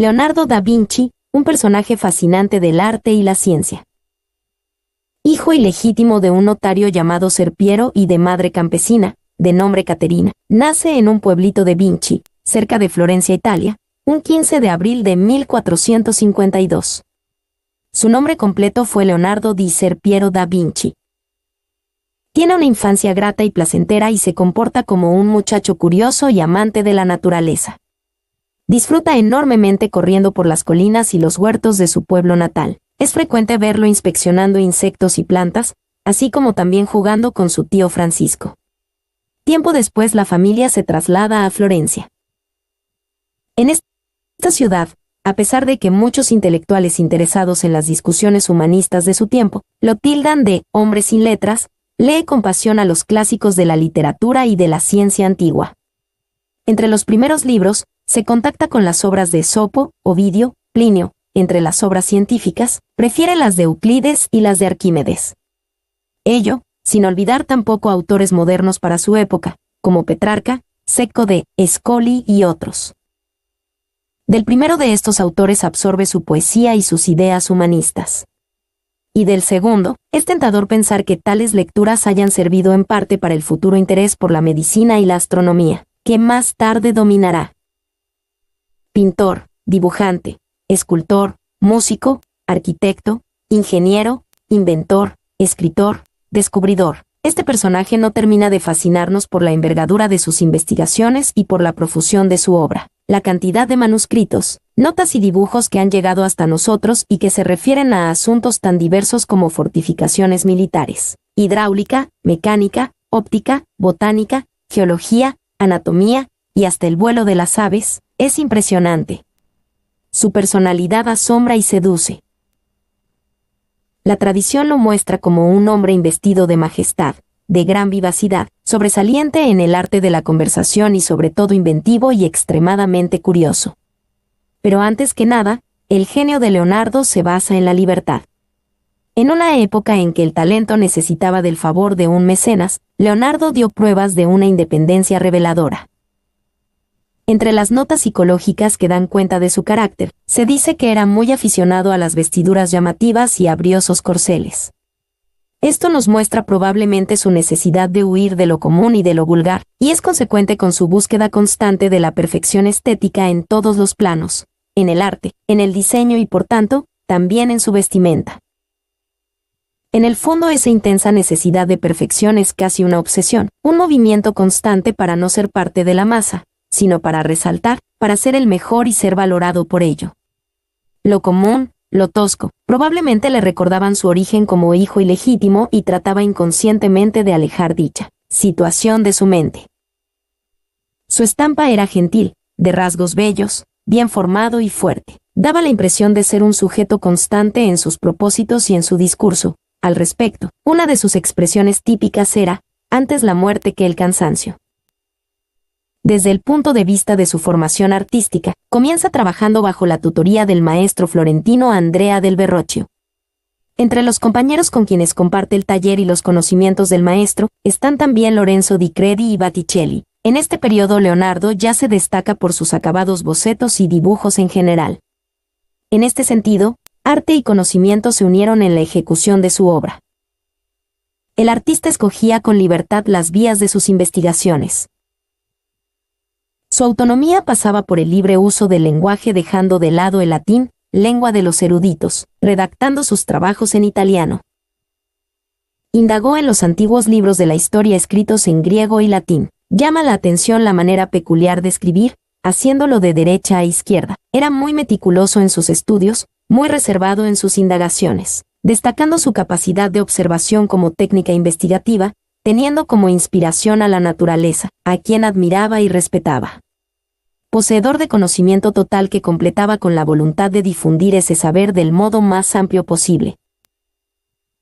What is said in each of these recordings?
Leonardo da Vinci, un personaje fascinante del arte y la ciencia. Hijo ilegítimo de un notario llamado Ser Piero y de madre campesina, de nombre Caterina, nace en un pueblito de Vinci, cerca de Florencia, Italia, un 15 de abril de 1452. Su nombre completo fue Leonardo di Ser Piero da Vinci. Tiene una infancia grata y placentera y se comporta como un muchacho curioso y amante de la naturaleza. Disfruta enormemente corriendo por las colinas y los huertos de su pueblo natal. Es frecuente verlo inspeccionando insectos y plantas, así como también jugando con su tío Francisco. Tiempo después la familia se traslada a Florencia. En esta ciudad, a pesar de que muchos intelectuales interesados en las discusiones humanistas de su tiempo lo tildan de hombre sin letras, lee con pasión a los clásicos de la literatura y de la ciencia antigua. Entre los primeros libros, se contacta con las obras de Esopo, Ovidio, Plinio. Entre las obras científicas, prefiere las de Euclides y las de Arquímedes. Ello, sin olvidar tampoco autores modernos para su época, como Petrarca, Secco de Escoli y otros. Del primero de estos autores absorbe su poesía y sus ideas humanistas. Y del segundo, es tentador pensar que tales lecturas hayan servido en parte para el futuro interés por la medicina y la astronomía, que más tarde dominará. Pintor, dibujante, escultor, músico, arquitecto, ingeniero, inventor, escritor, descubridor. Este personaje no termina de fascinarnos por la envergadura de sus investigaciones y por la profusión de su obra, la cantidad de manuscritos, notas y dibujos que han llegado hasta nosotros y que se refieren a asuntos tan diversos como fortificaciones militares, hidráulica, mecánica, óptica, botánica, geología, anatomía y hasta el vuelo de las aves. Es impresionante. Su personalidad asombra y seduce. La tradición lo muestra como un hombre investido de majestad, de gran vivacidad, sobresaliente en el arte de la conversación y sobre todo inventivo y extremadamente curioso. Pero antes que nada, el genio de Leonardo se basa en la libertad. En una época en que el talento necesitaba del favor de un mecenas, Leonardo dio pruebas de una independencia reveladora. Entre las notas psicológicas que dan cuenta de su carácter, se dice que era muy aficionado a las vestiduras llamativas y a briosos corceles. Esto nos muestra probablemente su necesidad de huir de lo común y de lo vulgar, y es consecuente con su búsqueda constante de la perfección estética en todos los planos, en el arte, en el diseño y por tanto, también en su vestimenta. En el fondo esa intensa necesidad de perfección es casi una obsesión, un movimiento constante para no ser parte de la masa, sino para resaltar, para ser el mejor y ser valorado por ello. Lo común, lo tosco, probablemente le recordaban su origen como hijo ilegítimo y trataba inconscientemente de alejar dicha situación de su mente. Su estampa era gentil, de rasgos bellos, bien formado y fuerte. Daba la impresión de ser un sujeto constante en sus propósitos y en su discurso. Al respecto, una de sus expresiones típicas era, antes la muerte que el cansancio. Desde el punto de vista de su formación artística, comienza trabajando bajo la tutoría del maestro florentino Andrea del Verrocchio. Entre los compañeros con quienes comparte el taller y los conocimientos del maestro, están también Lorenzo di Credi y Botticelli. En este periodo Leonardo ya se destaca por sus acabados bocetos y dibujos en general. En este sentido, arte y conocimiento se unieron en la ejecución de su obra. El artista escogía con libertad las vías de sus investigaciones. Su autonomía pasaba por el libre uso del lenguaje dejando de lado el latín, lengua de los eruditos, redactando sus trabajos en italiano. Indagó en los antiguos libros de la historia escritos en griego y latín. Llama la atención la manera peculiar de escribir, haciéndolo de derecha a izquierda. Era muy meticuloso en sus estudios, muy reservado en sus indagaciones, destacando su capacidad de observación como técnica investigativa, teniendo como inspiración a la naturaleza, a quien admiraba y respetaba. Poseedor de conocimiento total que completaba con la voluntad de difundir ese saber del modo más amplio posible.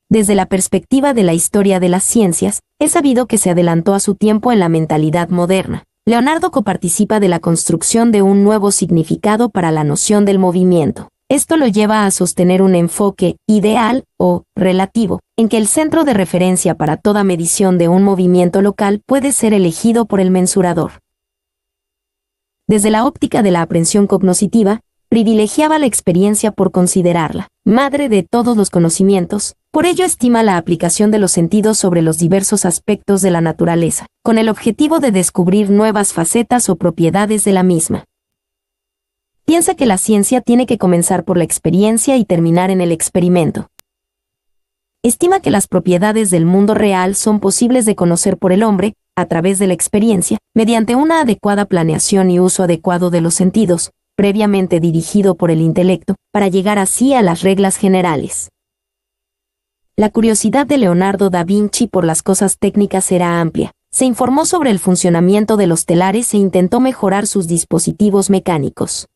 Desde la perspectiva de la historia de las ciencias, es sabido que se adelantó a su tiempo en la mentalidad moderna. Leonardo coparticipa de la construcción de un nuevo significado para la noción del movimiento. Esto lo lleva a sostener un enfoque ideal o relativo, en que el centro de referencia para toda medición de un movimiento local puede ser elegido por el mensurador. Desde la óptica de la aprehensión cognoscitiva, privilegiaba la experiencia por considerarla madre de todos los conocimientos, por ello estima la aplicación de los sentidos sobre los diversos aspectos de la naturaleza, con el objetivo de descubrir nuevas facetas o propiedades de la misma. Piensa que la ciencia tiene que comenzar por la experiencia y terminar en el experimento. Estima que las propiedades del mundo real son posibles de conocer por el hombre, a través de la experiencia, mediante una adecuada planeación y uso adecuado de los sentidos, previamente dirigido por el intelecto, para llegar así a las reglas generales. La curiosidad de Leonardo da Vinci por las cosas técnicas era amplia. Se informó sobre el funcionamiento de los telares e intentó mejorar sus dispositivos mecánicos.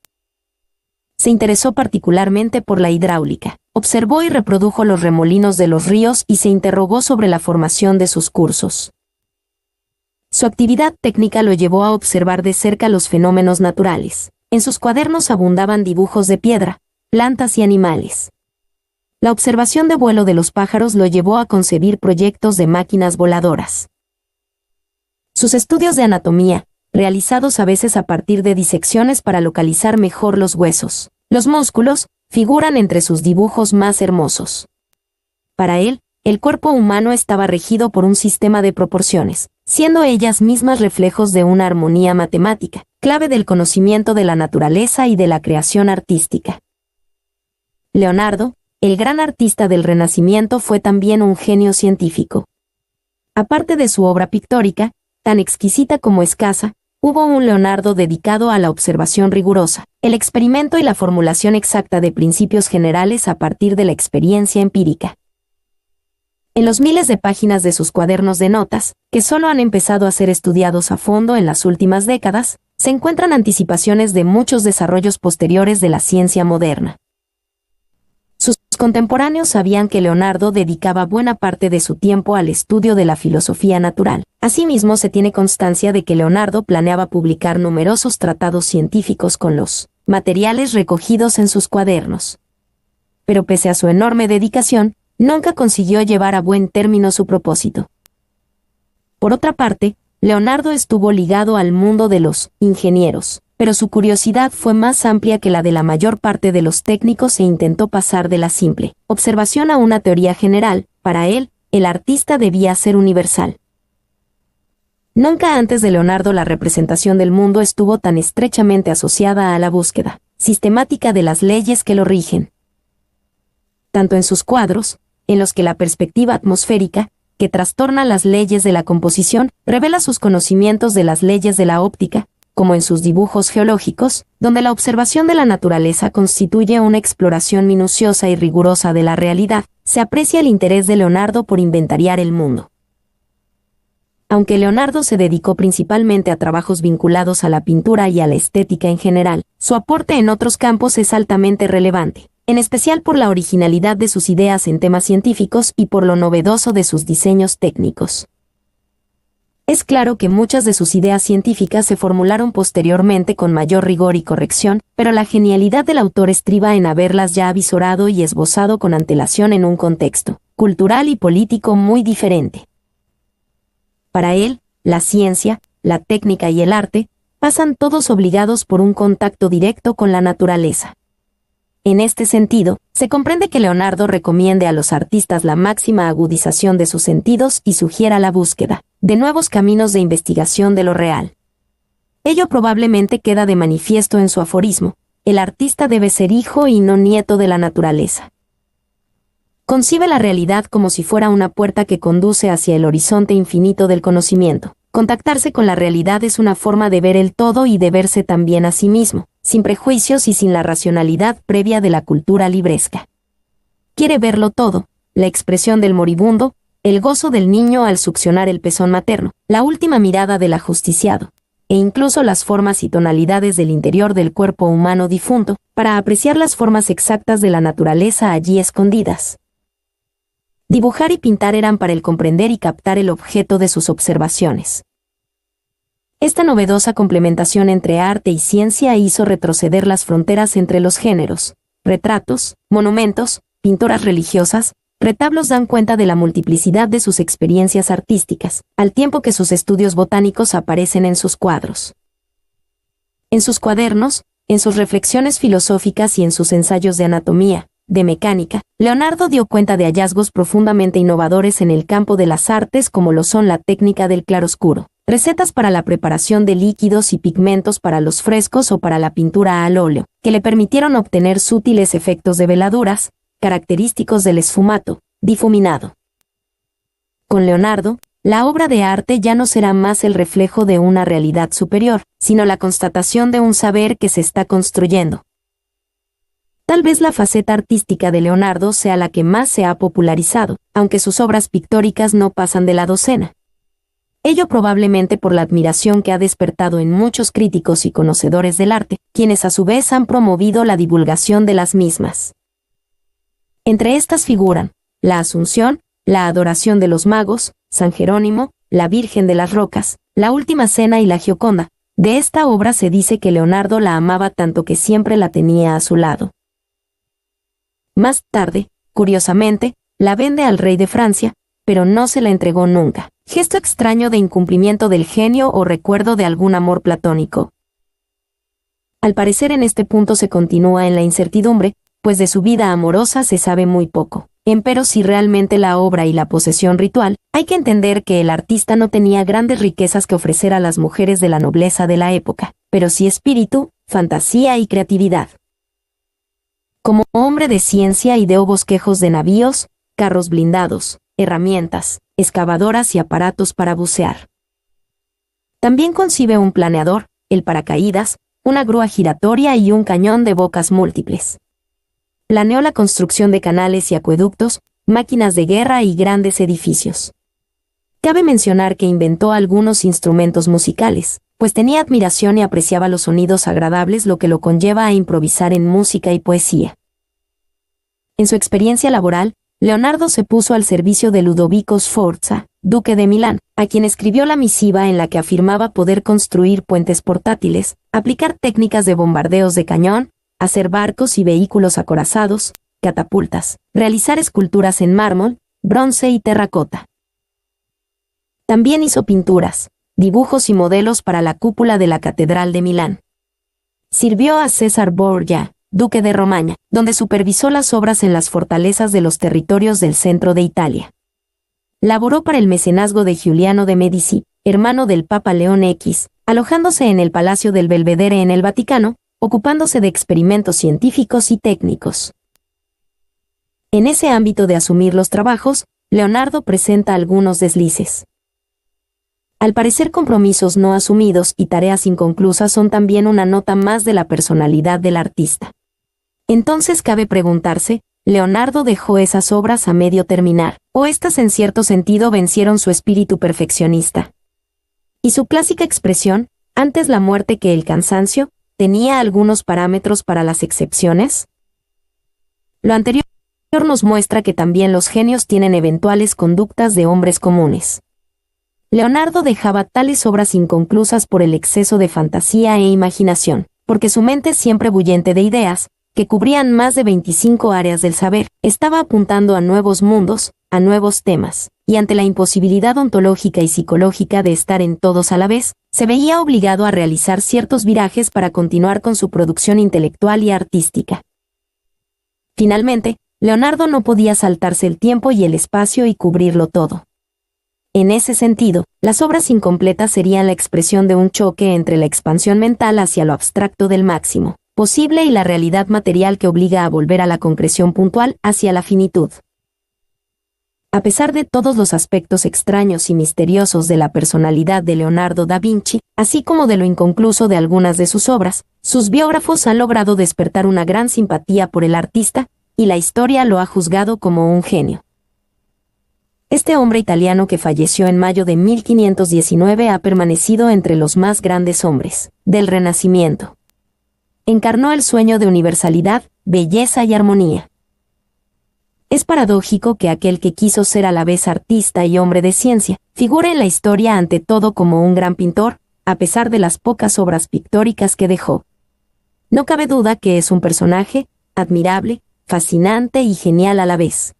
Se interesó particularmente por la hidráulica. Observó y reprodujo los remolinos de los ríos y se interrogó sobre la formación de sus cursos. Su actividad técnica lo llevó a observar de cerca los fenómenos naturales. En sus cuadernos abundaban dibujos de piedra, plantas y animales. La observación de vuelo de los pájaros lo llevó a concebir proyectos de máquinas voladoras. Sus estudios de anatomía, realizados a veces a partir de disecciones para localizar mejor los huesos, los músculos, figuran entre sus dibujos más hermosos. Para él, el cuerpo humano estaba regido por un sistema de proporciones, siendo ellas mismas reflejos de una armonía matemática, clave del conocimiento de la naturaleza y de la creación artística. Leonardo, el gran artista del Renacimiento, fue también un genio científico. Aparte de su obra pictórica, tan exquisita como escasa, hubo un Leonardo dedicado a la observación rigurosa, el experimento y la formulación exacta de principios generales a partir de la experiencia empírica. En los miles de páginas de sus cuadernos de notas, que solo han empezado a ser estudiados a fondo en las últimas décadas, se encuentran anticipaciones de muchos desarrollos posteriores de la ciencia moderna. Sus contemporáneos sabían que Leonardo dedicaba buena parte de su tiempo al estudio de la filosofía natural. Asimismo, se tiene constancia de que Leonardo planeaba publicar numerosos tratados científicos con los materiales recogidos en sus cuadernos. Pero pese a su enorme dedicación, nunca consiguió llevar a buen término su propósito. Por otra parte, Leonardo estuvo ligado al mundo de los ingenieros, pero su curiosidad fue más amplia que la de la mayor parte de los técnicos e intentó pasar de la simple observación a una teoría general. Para él, el artista debía ser universal. Nunca antes de Leonardo la representación del mundo estuvo tan estrechamente asociada a la búsqueda sistemática de las leyes que lo rigen. Tanto en sus cuadros, en los que la perspectiva atmosférica, que trastorna las leyes de la composición, revela sus conocimientos de las leyes de la óptica, como en sus dibujos geológicos, donde la observación de la naturaleza constituye una exploración minuciosa y rigurosa de la realidad, se aprecia el interés de Leonardo por inventariar el mundo. Aunque Leonardo se dedicó principalmente a trabajos vinculados a la pintura y a la estética en general, su aporte en otros campos es altamente relevante, en especial por la originalidad de sus ideas en temas científicos y por lo novedoso de sus diseños técnicos. Es claro que muchas de sus ideas científicas se formularon posteriormente con mayor rigor y corrección, pero la genialidad del autor estriba en haberlas ya avisorado y esbozado con antelación en un contexto cultural y político muy diferente. Para él, la ciencia, la técnica y el arte pasan todos obligados por un contacto directo con la naturaleza. En este sentido, se comprende que Leonardo recomiende a los artistas la máxima agudización de sus sentidos y sugiera la búsqueda de nuevos caminos de investigación de lo real. Ello probablemente queda de manifiesto en su aforismo: el artista debe ser hijo y no nieto de la naturaleza. Concibe la realidad como si fuera una puerta que conduce hacia el horizonte infinito del conocimiento. Contactarse con la realidad es una forma de ver el todo y de verse también a sí mismo, sin prejuicios y sin la racionalidad previa de la cultura libresca. Quiere verlo todo: la expresión del moribundo, el gozo del niño al succionar el pezón materno, la última mirada del ajusticiado, e incluso las formas y tonalidades del interior del cuerpo humano difunto, para apreciar las formas exactas de la naturaleza allí escondidas. Dibujar y pintar eran para él comprender y captar el objeto de sus observaciones. Esta novedosa complementación entre arte y ciencia hizo retroceder las fronteras entre los géneros. Retratos, monumentos, pinturas religiosas, retablos dan cuenta de la multiplicidad de sus experiencias artísticas, al tiempo que sus estudios botánicos aparecen en sus cuadros. En sus cuadernos, En sus reflexiones filosóficas y en sus ensayos de anatomía, de mecánica, Leonardo dio cuenta de hallazgos profundamente innovadores en el campo de las artes como lo son la técnica del claroscuro, recetas para la preparación de líquidos y pigmentos para los frescos o para la pintura al óleo, que le permitieron obtener sutiles efectos de veladuras, característicos del esfumato, difuminado. Con Leonardo, la obra de arte ya no será más el reflejo de una realidad superior, sino la constatación de un saber que se está construyendo. Tal vez la faceta artística de Leonardo sea la que más se ha popularizado, aunque sus obras pictóricas no pasan de la docena. Ello probablemente por la admiración que ha despertado en muchos críticos y conocedores del arte, quienes a su vez han promovido la divulgación de las mismas. Entre estas figuran la Asunción, la Adoración de los Magos, San Jerónimo, la Virgen de las Rocas, la Última Cena y la Gioconda. De esta obra se dice que Leonardo la amaba tanto que siempre la tenía a su lado. Más tarde, curiosamente, la vende al rey de Francia, pero no se la entregó nunca. Gesto extraño de incumplimiento del genio o recuerdo de algún amor platónico. Al parecer en este punto se continúa en la incertidumbre, pues de su vida amorosa se sabe muy poco. Empero si realmente la obra y la posesión ritual, hay que entender que el artista no tenía grandes riquezas que ofrecer a las mujeres de la nobleza de la época, pero sí espíritu, fantasía y creatividad. Como hombre de ciencia ideó bosquejos de navíos, carros blindados, herramientas, excavadoras y aparatos para bucear. También concibe un planeador, el paracaídas, una grúa giratoria y un cañón de bocas múltiples. Planeó la construcción de canales y acueductos, máquinas de guerra y grandes edificios. Cabe mencionar que inventó algunos instrumentos musicales, pues tenía admiración y apreciaba los sonidos agradables, lo que lo conlleva a improvisar en música y poesía. En su experiencia laboral, Leonardo se puso al servicio de Ludovico Sforza, duque de Milán, a quien escribió la misiva en la que afirmaba poder construir puentes portátiles, aplicar técnicas de bombardeos de cañón, hacer barcos y vehículos acorazados, catapultas, realizar esculturas en mármol, bronce y terracota. También hizo pinturas, dibujos y modelos para la cúpula de la Catedral de Milán. Sirvió a César Borgia, duque de Romaña, donde supervisó las obras en las fortalezas de los territorios del centro de Italia. Laboró para el mecenazgo de Giuliano de Medici, hermano del Papa León X, alojándose en el Palacio del Belvedere en el Vaticano, ocupándose de experimentos científicos y técnicos. En ese ámbito de asumir los trabajos, Leonardo presenta algunos deslices. Al parecer, compromisos no asumidos y tareas inconclusas son también una nota más de la personalidad del artista. Entonces cabe preguntarse, ¿Leonardo dejó esas obras a medio terminar, o éstas en cierto sentido vencieron su espíritu perfeccionista? Y su clásica expresión, antes la muerte que el cansancio, ¿tenía algunos parámetros para las excepciones? Lo anterior nos muestra que también los genios tienen eventuales conductas de hombres comunes. Leonardo dejaba tales obras inconclusas por el exceso de fantasía e imaginación, porque su mente siempre bullente de ideas, que cubrían más de 25 áreas del saber, estaba apuntando a nuevos mundos, a nuevos temas, y ante la imposibilidad ontológica y psicológica de estar en todos a la vez, se veía obligado a realizar ciertos virajes para continuar con su producción intelectual y artística. Finalmente, Leonardo no podía saltarse el tiempo y el espacio y cubrirlo todo. En ese sentido, las obras incompletas serían la expresión de un choque entre la expansión mental hacia lo abstracto del máximo posible y la realidad material que obliga a volver a la concreción puntual hacia la finitud. A pesar de todos los aspectos extraños y misteriosos de la personalidad de Leonardo da Vinci, así como de lo inconcluso de algunas de sus obras, sus biógrafos han logrado despertar una gran simpatía por el artista, y la historia lo ha juzgado como un genio. Este hombre italiano que falleció en mayo de 1519 ha permanecido entre los más grandes hombres del Renacimiento. Encarnó el sueño de universalidad, belleza y armonía. Es paradójico que aquel que quiso ser a la vez artista y hombre de ciencia, figure en la historia ante todo como un gran pintor, a pesar de las pocas obras pictóricas que dejó. No cabe duda que es un personaje admirable, fascinante y genial a la vez.